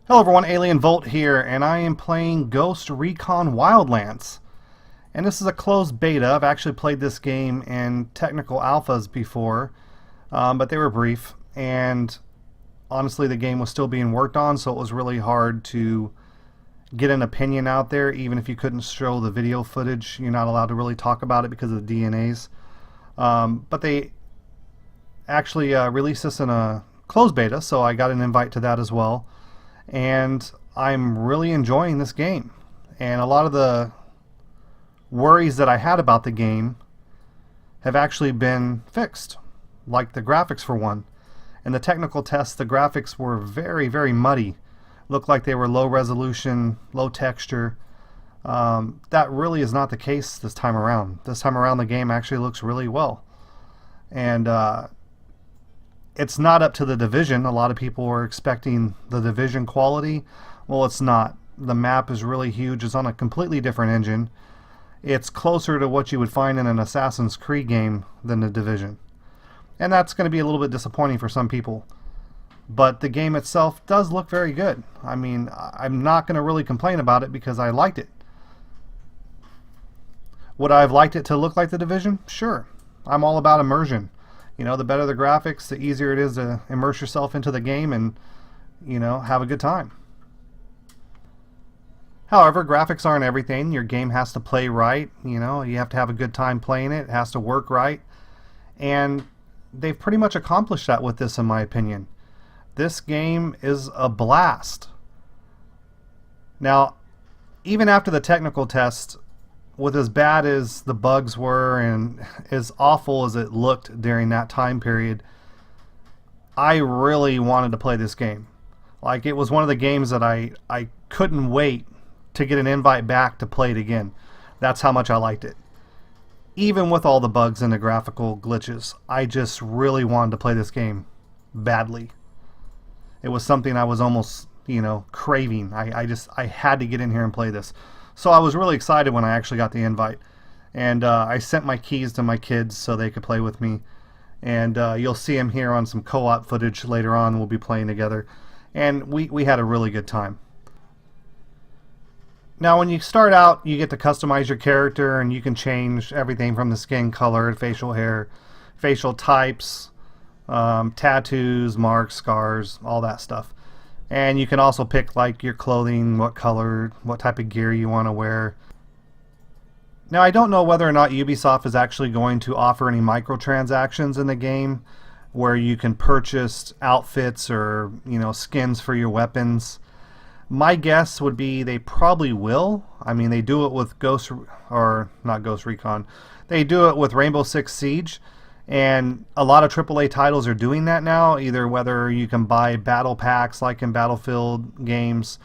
Hello everyone, Alien Volt here, and I am playing Recon Wildlands. And this is a closed beta. I've actually played this game in technical alphas before, but they were brief, and honestly the game was still being worked on, so it was really hard to get an opinion out there. Even if you couldn't show the video footage, you're not allowed to really talk about it because of the DNAs. But they actually released this in a closed beta, so I got an invite to that as well. And I'm really enjoying this game. And a lot of the worries that I had about the game have actually been fixed, like the graphics for one. In the technical tests, the graphics were very, very muddy. Looked like they were low resolution, low texture. That really is not the case this time around. This time around the game actually looks really well. And it's not up to the Division. A lot of people were expecting the Division quality. Well, it's not. The map is really huge. It's on a completely different engine. It's closer to what you would find in an Assassin's Creed game than the Division. And that's going to be a little bit disappointing for some people. But the game itself does look very good. I mean, I'm not going to really complain about it because I liked it. Would I have liked it to look like the Division? Sure. I'm all about immersion. You know, the better the graphics, the easier it is to immerse yourself into the game and, you know, have a good time. However, graphics aren't everything. Your game has to play right. You know, you have to have a good time playing it. It has to work right. And they've pretty much accomplished that with this, in my opinion. This game is a blast. Now, even after the technical test, with as bad as the bugs were and as awful as it looked during that time period, I really wanted to play this game. Like, it was one of the games that I couldn't wait to get an invite back to play it again. That's how much I liked it. Even with all the bugs and the graphical glitches, I just really wanted to play this game badly. It was something I was almost, you know, craving. I had to get in here and play this. So I was really excited when I actually got the invite. And I sent my keys to my kids so they could play with me. And you'll see them here on some co-op footage later on. We'll be playing together. And we had a really good time. Now when you start out, you get to customize your character, and you can change everything from the skin color, facial hair, facial types, tattoos, marks, scars, all that stuff. And you can also pick like your clothing, what color, what type of gear you want to wear. Now I don't know whether or not Ubisoft is actually going to offer any microtransactions in the game where you can purchase outfits or, you know, skins for your weapons. My guess would be they probably will. I mean, they do it with not Ghost Recon. They do it with Rainbow Six Siege. And a lot of AAA titles are doing that now, either whether you can buy battle packs like in Battlefield games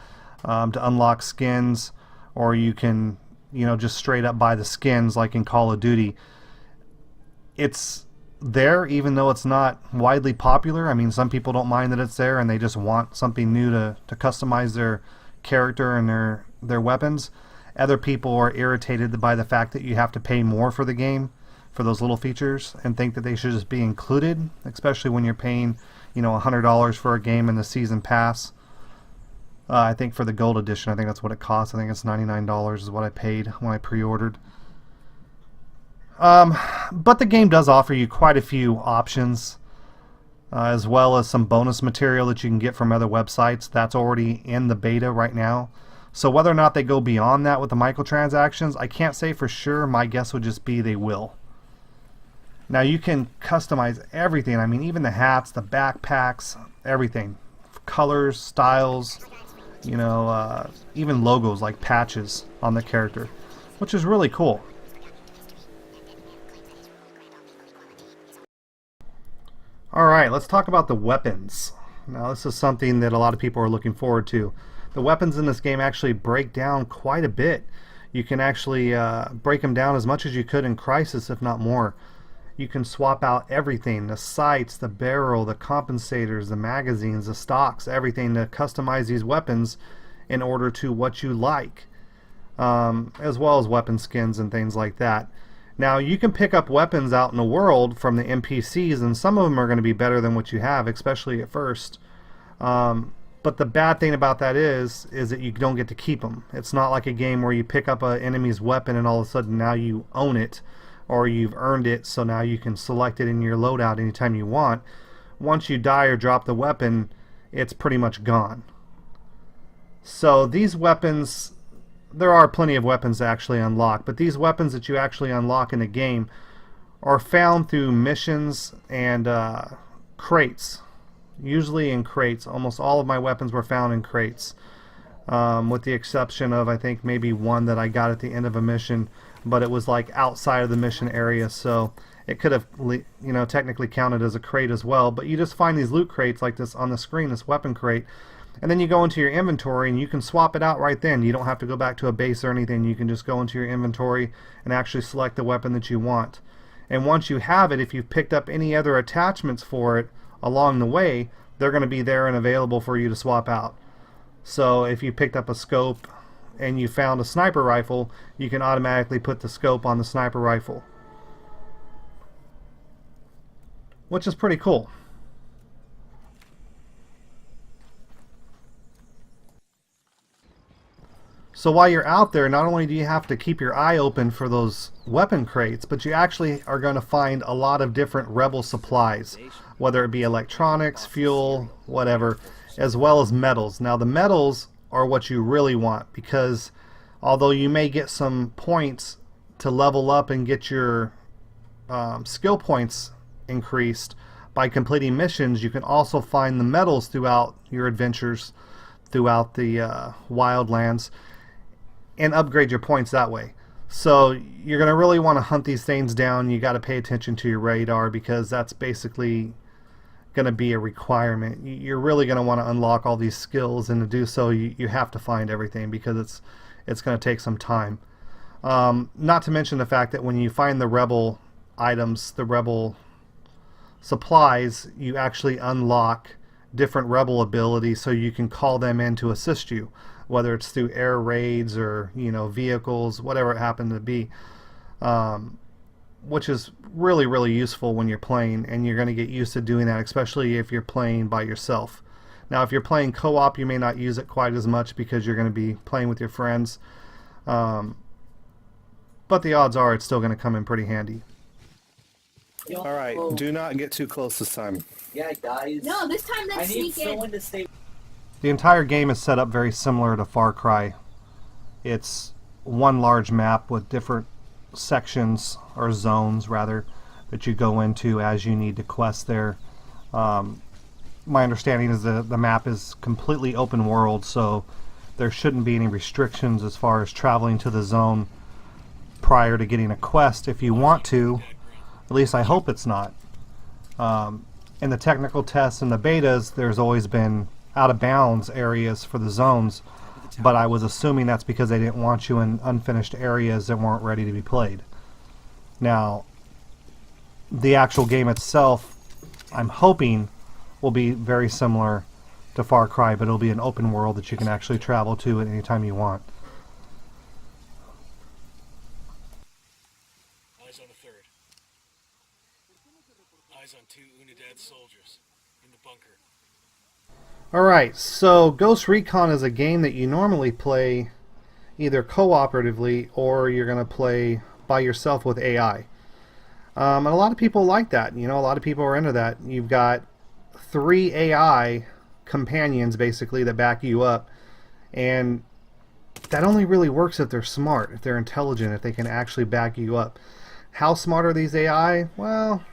to unlock skins, or you can, you know, just straight up buy the skins like in Call of Duty. It's there even though it's not widely popular. I mean, some people don't mind that it's there and they just want something new to customize their character and their weapons. Other people are irritated by the fact that you have to pay more for the game, for those little features, and think that they should just be included, especially when you're paying, you know, $100 for a game in the season pass. I think for the gold edition, I think that's what it costs. I think it's $99 is what I paid when I pre-ordered. But the game does offer you quite a few options, as well as some bonus material that you can get from other websites. That's already in the beta right now. So whether or not they go beyond that with the microtransactions, I can't say for sure. My guess would just be they will. Now you can customize everything. I mean, even the hats, the backpacks, everything. Colors, styles, you know, even logos like patches on the character, which is really cool. Alright, let's talk about the weapons. Now this is something that a lot of people are looking forward to. The weapons in this game actually break down quite a bit. You can actually break them down as much as you could in Crisis, if not more. You can swap out everything, the sights, the barrel, the compensators, the magazines, the stocks, everything to customize these weapons in order to what you like, as well as weapon skins and things like that. Now you can pick up weapons out in the world from the NPCs, and some of them are going to be better than what you have, especially at first. But the bad thing about that is that you don't get to keep them. It's not like a game where you pick up an enemy's weapon and all of a sudden now you own it, or you've earned it, so now you can select it in your loadout anytime you want. Once you die or drop the weapon, it's pretty much gone. So these weapons, there are plenty of weapons to actually unlock, but these weapons that you actually unlock in the game are found through missions and crates. Usually in crates. Almost all of my weapons were found in crates, with the exception of I think maybe one that I got at the end of a mission, but it was like outside of the mission area, so it could have, you know, technically counted as a crate as well. But you just find these loot crates like this on the screen, this weapon crate, and then you go into your inventory and you can swap it out right then. You don't have to go back to a base or anything. You can just go into your inventory and actually select the weapon that you want. And once you have it, if you've picked up any other attachments for it along the way, they're going to be there and available for you to swap out. So if you picked up a scope and you found a sniper rifle, you can automatically put the scope on the sniper rifle, which is pretty cool. So while you're out there, not only do you have to keep your eye open for those weapon crates, but you actually are going to find a lot of different rebel supplies, whether it be electronics, fuel, whatever, as well as metals. Now the metals are what you really want, because although you may get some points to level up and get your skill points increased by completing missions, you can also find the metals throughout your adventures throughout the Wildlands and upgrade your points that way. So you're going to really want to hunt these things down. You got to pay attention to your radar, because that's basically going to be a requirement. You're really going to want to unlock all these skills, and to do so you have to find everything, because it's going to take some time. Not to mention the fact that when you find the rebel items, the rebel supplies, you actually unlock different rebel abilities, so you can call them in to assist you, whether it's through air raids or, you know, vehicles, whatever it happened to be, which is really, really useful when you're playing, and you're going to get used to doing that, especially if you're playing by yourself. Now if you're playing co-op, you may not use it quite as much because you're going to be playing with your friends, but the odds are it's still going to come in pretty handy. Alright, do not get too close this time. Yeah, guys. No, this time let's I need sneak in. someone to stay. The entire game is set up very similar to Far Cry. It's one large map with different sections, or zones rather, that you go into as you need to quest there. My understanding is that the map is completely open world, so there shouldn't be any restrictions as far as traveling to the zone prior to getting a quest if you want to. At least I hope it's not. In the technical tests and the betas, there's always been out of bounds areas for the zones, but I was assuming that's because they didn't want you in unfinished areas that weren't ready to be played. Now, the actual game itself, I'm hoping, will be very similar to Far Cry, but it'll be an open world that you can actually travel to at any time you want. Eyes on the third. Eyes on 2 Unidad soldiers in the bunker. Alright, so Ghost Recon is a game that you normally play either cooperatively or you're going to play by yourself with AI. And a lot of people like that. You know, a lot of people are into that. You've got 3 AI companions basically that back you up, and that only really works if they're smart, if they're intelligent, if they can actually back you up. How smart are these AI? Well,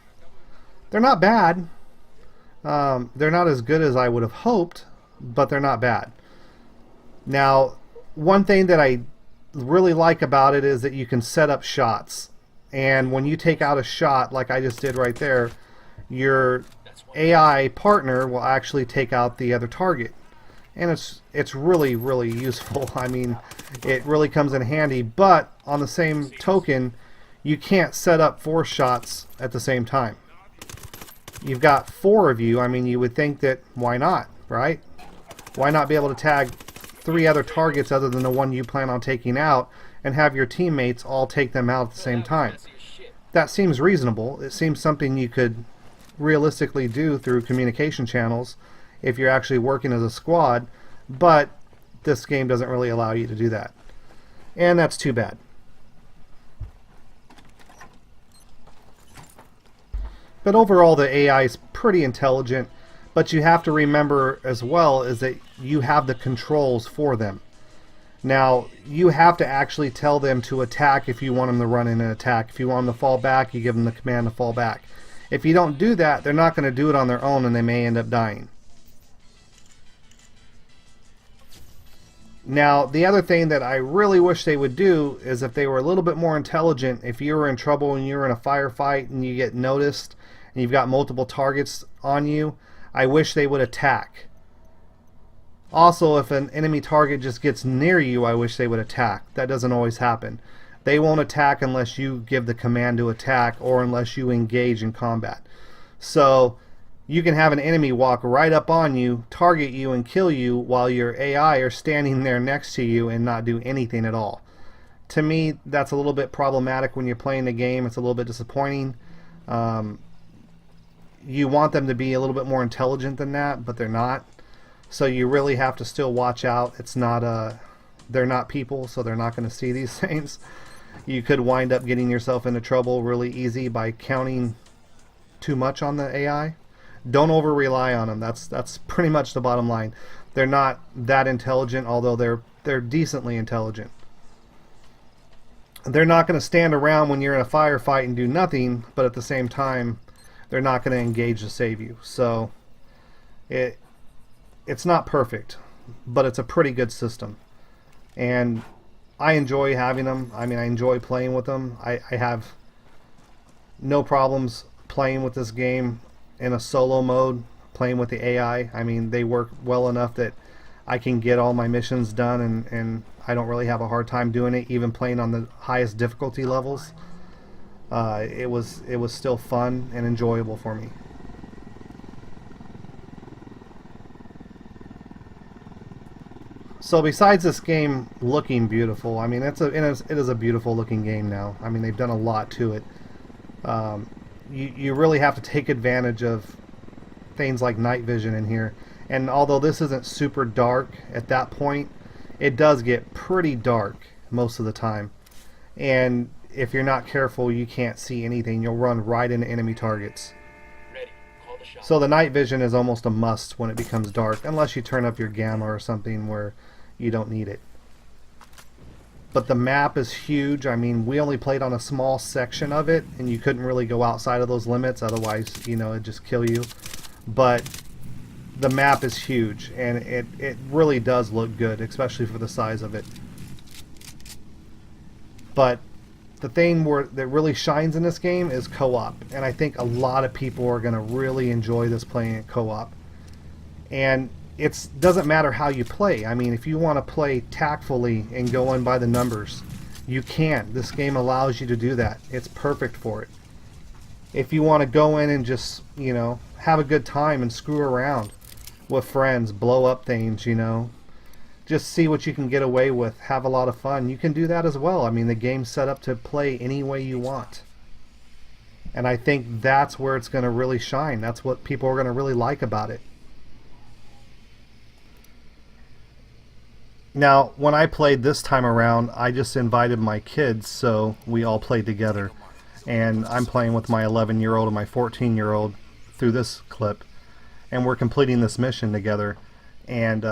they're not bad. They're not as good as I would have hoped, but they're not bad. Now, one thing that I really like about it is that you can set up shots, and when you take out a shot like I just did right there, your AI partner will actually take out the other target, and it's really, really useful. I mean, it really comes in handy, but on the same token, you can't set up 4 shots at the same time. You've got 4 of you. I mean, you would think that why not, right? Why not be able to tag 3 other targets other than the one you plan on taking out, and have your teammates all take them out at the same time? That seems reasonable. It seems something you could realistically do through communication channels if you're actually working as a squad, but this game doesn't really allow you to do that. And that's too bad. But overall, the AI is pretty intelligent, but you have to remember as well is that you have the controls for them. Now, you have to actually tell them to attack if you want them to run in and attack. If you want them to fall back, you give them the command to fall back. If you don't do that, they're not going to do it on their own, and they may end up dying. Now, the other thing that I really wish they would do is if they were a little bit more intelligent, if you were in trouble and you're in a firefight and you get noticed and you've got multiple targets on you, I wish they would attack. Also, if an enemy target just gets near you, I wish they would attack. That doesn't always happen. They won't attack unless you give the command to attack or unless you engage in combat. So you can have an enemy walk right up on you, target you, and kill you while your AI are standing there next to you and not do anything at all. To me, that's a little bit problematic when you're playing the game. It's a little bit disappointing. You want them to be a little bit more intelligent than that, but they're not. So you really have to still watch out. It's not they're not people, so they're not going to see these things. You could wind up getting yourself into trouble really easy by counting too much on the AI. Don't over rely on them. That's pretty much the bottom line. They're not that intelligent, although they're decently intelligent. They're not going to stand around when you're in a firefight and do nothing, but at the same time, they're not going to engage to save you. So it's not perfect, but it's a pretty good system. And I enjoy having them. I mean, I enjoy playing with them. I have no problems playing with this game in a solo mode, playing with the AI. I mean, they work well enough that I can get all my missions done, and I don't really have a hard time doing it, even playing on the highest difficulty levels. It was still fun and enjoyable for me. So besides this game looking beautiful, I mean, it is a beautiful looking game now. I mean, they've done a lot to it. You really have to take advantage of things like night vision in here. And although this isn't super dark at that point, it does get pretty dark most of the time. And if you're not careful, you can't see anything. You'll run right into enemy targets. Ready. Call the shot. So the night vision is almost a must when it becomes dark, unless you turn up your gamma or something where you don't need it. But the map is huge. I mean, we only played on a small section of it, and you couldn't really go outside of those limits, otherwise, you know, it'd just kill you. But the map is huge, and it really does look good, especially for the size of it. But the thing that really shines in this game is co-op, and I think a lot of people are going to really enjoy this playing it co-op. And it doesn't matter how you play. I mean, if you want to play tactfully and go in by the numbers, you can. This game allows you to do that. It's perfect for it. If you want to go in and just, you know, have a good time and screw around with friends, blow up things, you know, just see what you can get away with, have a lot of fun, you can do that as well. I mean, the game's set up to play any way you want. And I think that's where it's going to really shine. That's what people are going to really like about it. Now, when I played this time around, I just invited my kids, so we all played together. And I'm playing with my 11-year-old and my 14-year-old through this clip, and we're completing this mission together. And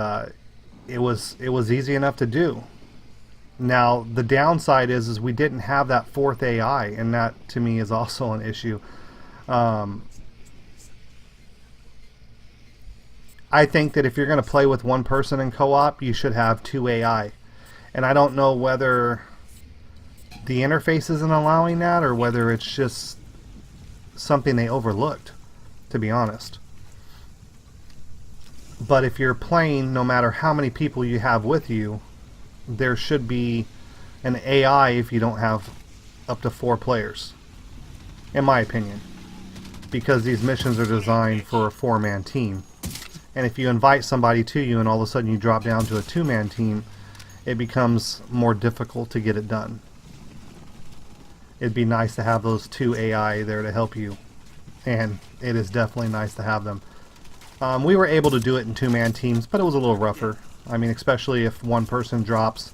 it was easy enough to do. Now, the downside is we didn't have that fourth AI, and that to me is also an issue. I think that if you're going to play with one person in co-op, you should have two AI. And I don't know whether the interface isn't allowing that or whether it's just something they overlooked, to be honest. But if you're playing, no matter how many people you have with you, there should be an AI if you don't have up to 4 players, in my opinion. Because these missions are designed for a 4-man team. And if you invite somebody to you and all of a sudden you drop down to a 2-man team, it becomes more difficult to get it done. It'd be nice to have those 2 AI there to help you. And it is definitely nice to have them. We were able to do it in 2-man teams, but it was a little rougher. I mean, especially if one person drops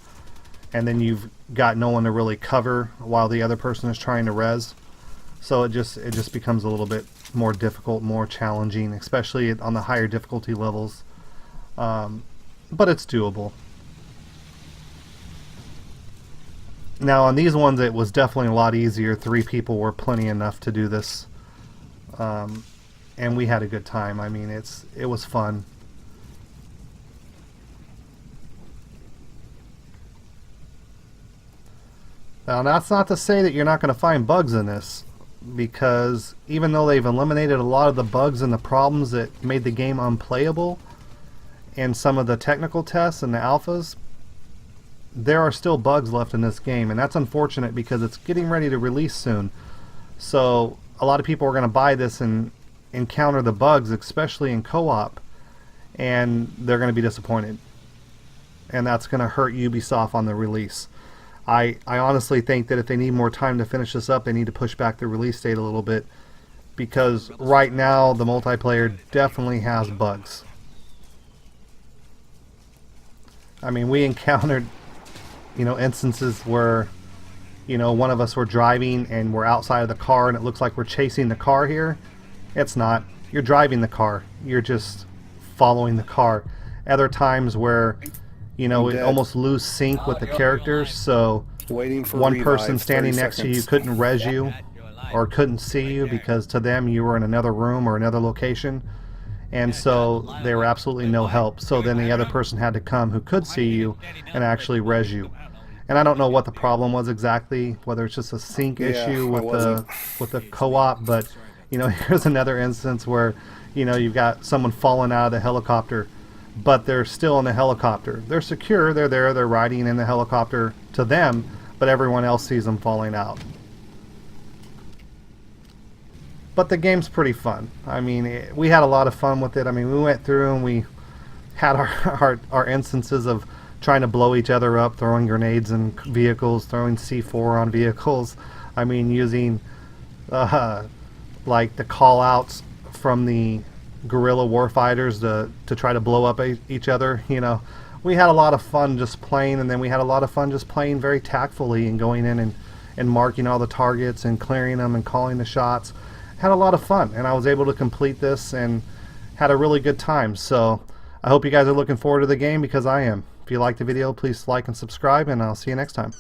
and then you've got no one to really cover while the other person is trying to res. So it just becomes a little bit more difficult, more challenging, especially on the higher difficulty levels. But it's doable. Now on these ones it was definitely a lot easier. 3 people were plenty enough to do this. And we had a good time. I mean, it was fun. Now that's not to say that you're not going to find bugs in this, because even though they've eliminated a lot of the bugs and the problems that made the game unplayable in some of the technical tests and the alphas, there are still bugs left in this game, and that's unfortunate because it's getting ready to release soon. So a lot of people are going to buy this and encounter the bugs, especially in co-op, and they're going to be disappointed, and that's going to hurt Ubisoft on the release. I honestly think that if they need more time to finish this up, they need to push back the release date a little bit, because right now the multiplayer definitely has bugs. I mean, we encountered, you know, instances where, you know, one of us were driving and we're outside of the car and it looks like we're chasing the car here. It's not. You're driving the car. You're just following the car. Other times where, you know, it almost lose sync with the characters, so Waiting for one revive, person standing 30 next to you seconds. couldn't res you or couldn't see you because to them you were in another room or another location, and so they were absolutely no help. So then the other person had to come who could see you and actually res you. And I don't know what the problem was exactly, whether it's just a sync issue with the co-op, but you know, here's another instance where, you know, you've got someone falling out of the helicopter, but they're still in the helicopter. They're secure, they're there, they're riding in the helicopter to them, but everyone else sees them falling out. But the game's pretty fun. I mean, we had a lot of fun with it. I mean, we went through and we had our instances of trying to blow each other up, throwing grenades in vehicles, throwing C4 on vehicles. I mean, using like the call-outs from the guerrilla warfighters to try to blow up each other. You know, we had a lot of fun just playing, and then we had a lot of fun just playing very tactfully and going in and marking all the targets and clearing them and calling the shots. Had a lot of fun, and I was able to complete this and had a really good time. So I hope you guys are looking forward to the game, because I am. If you liked the video, please like and subscribe, and I'll see you next time.